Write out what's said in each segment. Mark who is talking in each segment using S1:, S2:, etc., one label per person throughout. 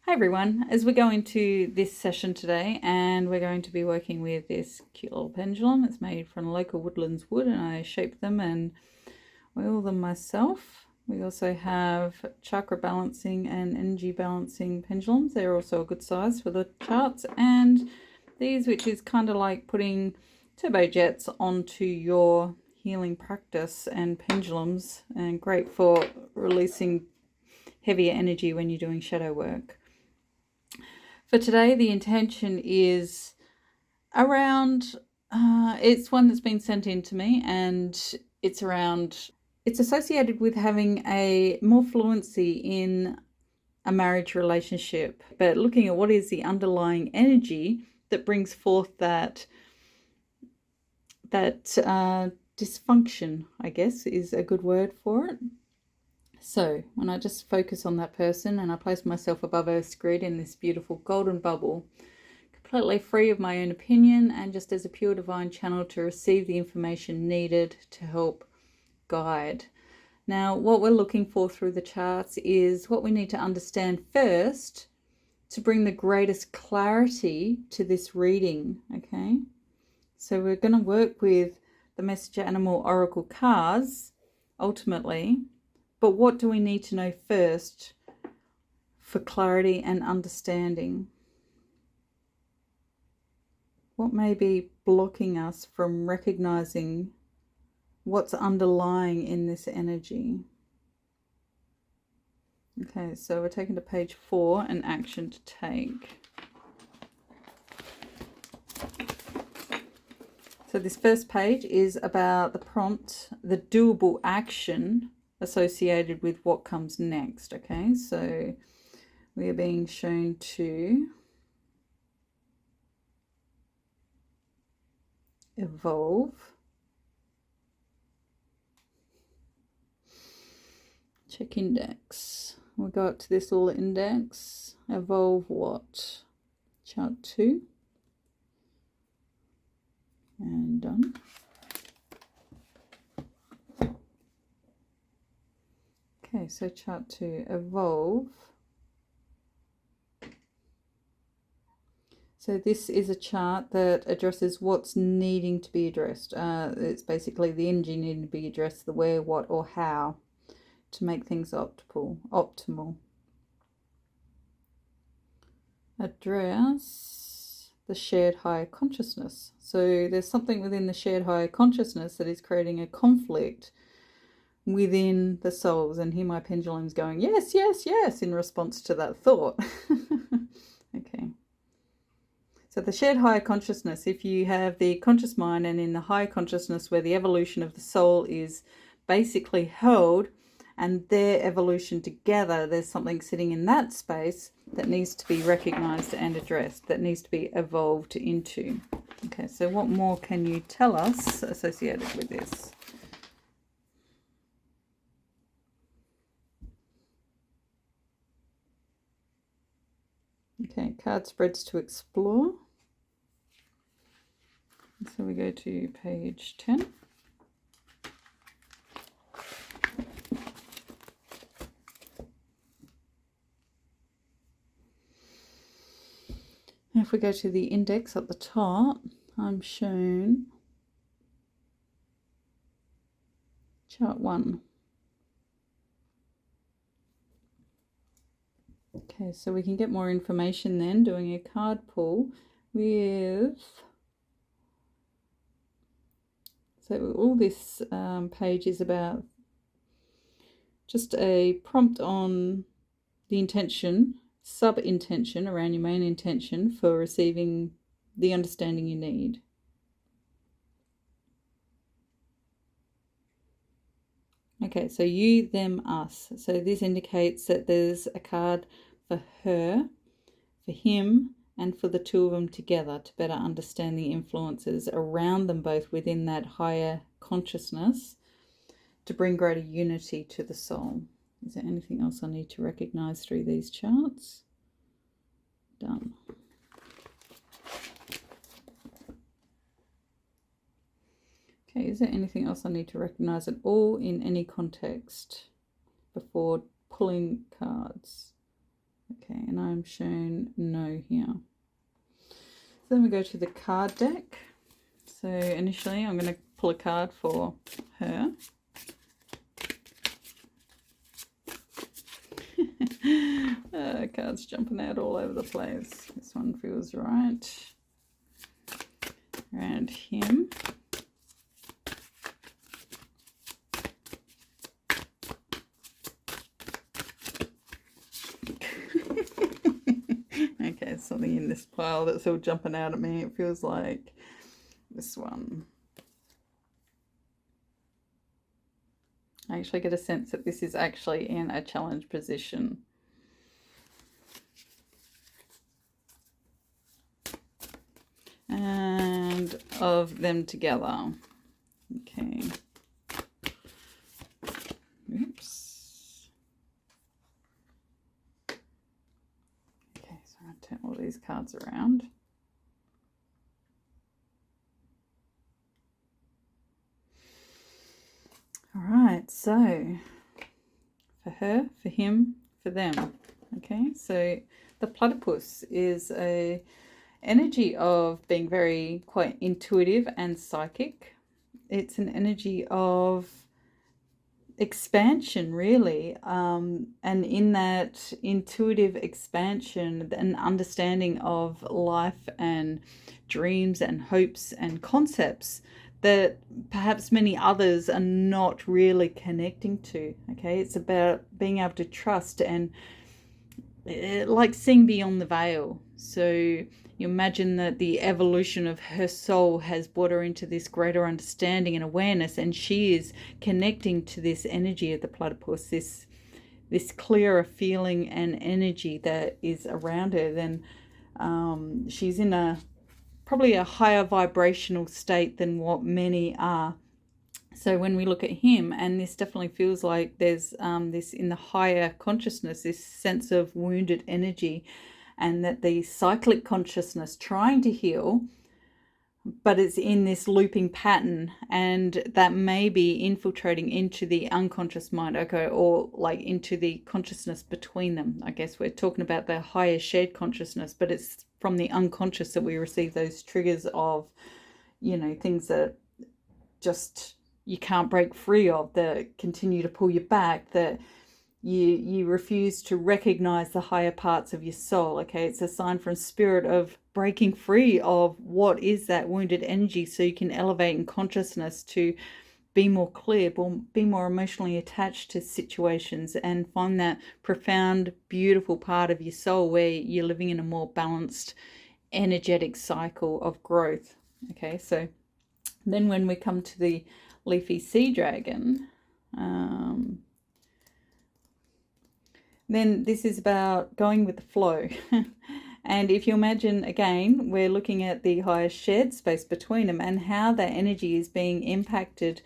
S1: Hi everyone, as we go into this session today, and we're going to be working with this cute little pendulum. It's made from local woodlands wood, and I shaped them and oil them myself. We also have chakra balancing and energy balancing pendulums. They're also a good size for the charts, and these, which is kind of like putting turbo jets onto your healing practice, and pendulums, and great for releasing heavier energy when you're doing shadow work. For today, the intention is around, it's one that's been sent in to me, and it's associated with having a more fluency in a marriage relationship, but looking at what is the underlying energy that brings forth that dysfunction, I guess is a good word for it. So when I just focus on that person and I place myself above Earth's grid in this beautiful golden bubble, completely free of my own opinion and just as a pure divine channel to receive the information needed to help guide. Now, what we're looking for through the charts is what we need to understand first to bring the greatest clarity to this reading, okay? So we're going to work with the Messenger Animal Oracle cards, ultimately. But what do we need to know first for clarity and understanding? What may be blocking us from recognizing what's underlying in this energy? Okay, so we're taking to page 4, an action to take. So this first page is about the prompt, the doable action associated with what comes next. Okay, so we are being shown to evolve, check index. We'll go up to this all index, evolve what? Chart 2, and done. Okay, so chart 2, evolve. So this is a chart that addresses what's needing to be addressed. It's basically the energy needing to be addressed, the where, what, or how to make things optimal. Address the shared higher consciousness. So there's something within the shared higher consciousness that is creating a conflict within the souls, and here my pendulum's going yes, yes, yes in response to that thought. Okay, so the shared higher consciousness, if you have the conscious mind and in the higher consciousness where the evolution of the soul is basically held and their evolution together, there's something sitting in that space that needs to be recognized and addressed, that needs to be evolved into. Okay, so what more can you tell us associated with this? Okay, card spreads to explore. So we go to page 10. If we go to the index at the top, I'm shown chart 1. Okay, so we can get more information then doing a card pull with, so all this page is about just a prompt on the intention, sub-intention around your main intention for receiving the understanding you need. Okay, so you, them, us. So this indicates that there's a card for her, for him, and for the two of them together to better understand the influences around them both within that higher consciousness to bring greater unity to the soul. Is there anything else I need to recognize through these charts? Done. Okay, is there anything else I need to recognize at all in any context before pulling cards? Okay, and I'm shown no here. So then we go to the card deck. So initially I'm going to pull a card for her. Cards jumping out all over the place. This one feels right. Around him. Okay, something in this pile that's all jumping out at me. It feels like this one. I actually get a sense that this is actually in a challenge position. And of them together. Okay. Oops. Okay, so I'm going to turn all these cards around. All right, so for her, for him, for them. Okay, so the platypus is a energy of being very quite intuitive and psychic. It's an energy of expansion, really, and in that intuitive expansion, an understanding of life and dreams and hopes and concepts that perhaps many others are not really connecting to. Okay, it's about being able to trust and like seeing beyond the veil. So you imagine that the evolution of her soul has brought her into this greater understanding and awareness, and she is connecting to this energy of the platypus, this clearer feeling and energy that is around her. Then she's in probably a higher vibrational state than what many are. So when we look at him, and this definitely feels like there's this in the higher consciousness, this sense of wounded energy, and that the cyclic consciousness trying to heal, but it's in this looping pattern, and that may be infiltrating into the unconscious mind, okay, or like into the consciousness between them. I guess we're talking about the higher shared consciousness, but it's from the unconscious that we receive those triggers of, you know, things that just you can't break free of, that continue to pull you back, that you refuse to recognize the higher parts of your soul. Okay, it's a sign from spirit of breaking free of what is that wounded energy, so you can elevate in consciousness to be more clear, be more emotionally attached to situations, and find that profound, beautiful part of your soul where you're living in a more balanced, energetic cycle of growth. Okay, so then when we come to the leafy sea dragon, then this is about going with the flow. And if you imagine, again, we're looking at the highest shared space between them and how that energy is being impacted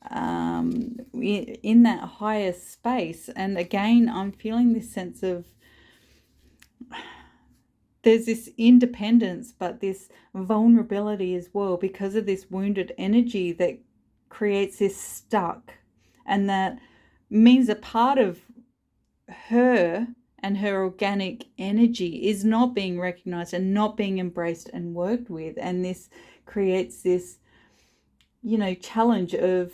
S1: in that higher space. And again, I'm feeling this sense of there's this independence, but this vulnerability as well, because of this wounded energy that creates this stuck. And that means a part of her and her organic energy is not being recognized and not being embraced and worked with. And this creates this, you know, challenge of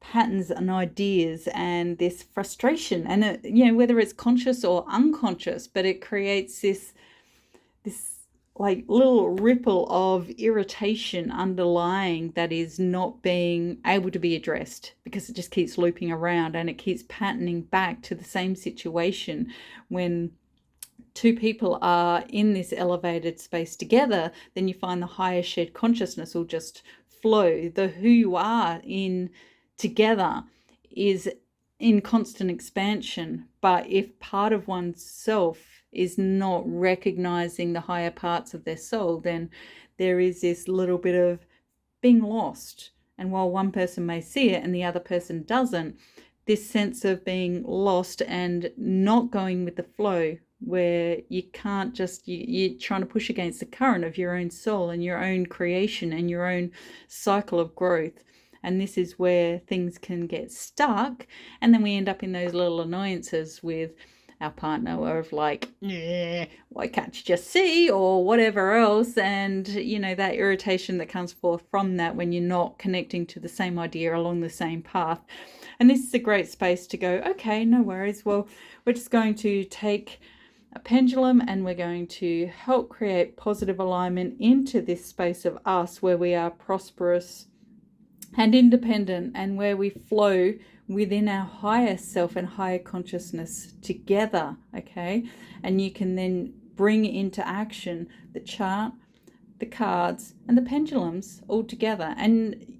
S1: patterns and ideas and this frustration. And, you know, whether it's conscious or unconscious, but it creates this like little ripple of irritation underlying that is not being able to be addressed, because it just keeps looping around and it keeps patterning back to the same situation. When two people are in this elevated space together, then you find the higher shared consciousness will just flow. The who you are in together is in constant expansion. But if part of oneself is not recognizing the higher parts of their soul, then there is this little bit of being lost. And while one person may see it and the other person doesn't, this sense of being lost and not going with the flow, where you can't just, you're trying to push against the current of your own soul and your own creation and your own cycle of growth. And this is where things can get stuck, and then we end up in those little annoyances with our partner, or of like, why can't you just see, or whatever else. And that irritation that comes forth from that when you're not connecting to the same idea along the same path. And this is a great space to go, okay, no worries, well, we're just going to take a pendulum and we're going to help create positive alignment into this space of us where we are prosperous and independent, and where we flow within our higher self and higher consciousness together, okay? And you can then bring into action the chart, the cards, and the pendulums all together. And,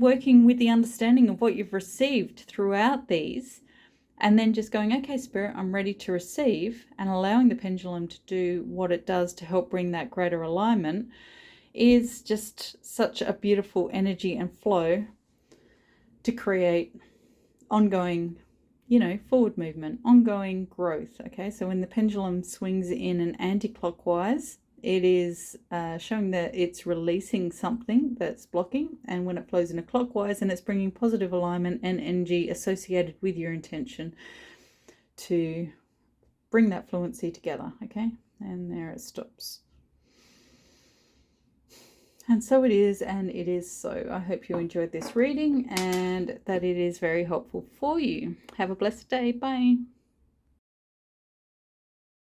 S1: working with the understanding of what you've received throughout these, and then just going, okay, Spirit, I'm ready to receive, and allowing the pendulum to do what it does to help bring that greater alignment, is just such a beautiful energy and flow to create ongoing, forward movement, ongoing growth. Okay, so when the pendulum swings in an anti-clockwise, it is showing that it's releasing something that's blocking, and when it flows in a clockwise, and it's bringing positive alignment and energy associated with your intention to bring that fluency together. Okay, and there it stops. And so it is, and it is so. I hope you enjoyed this reading and that it is very helpful for you. Have a blessed day. Bye.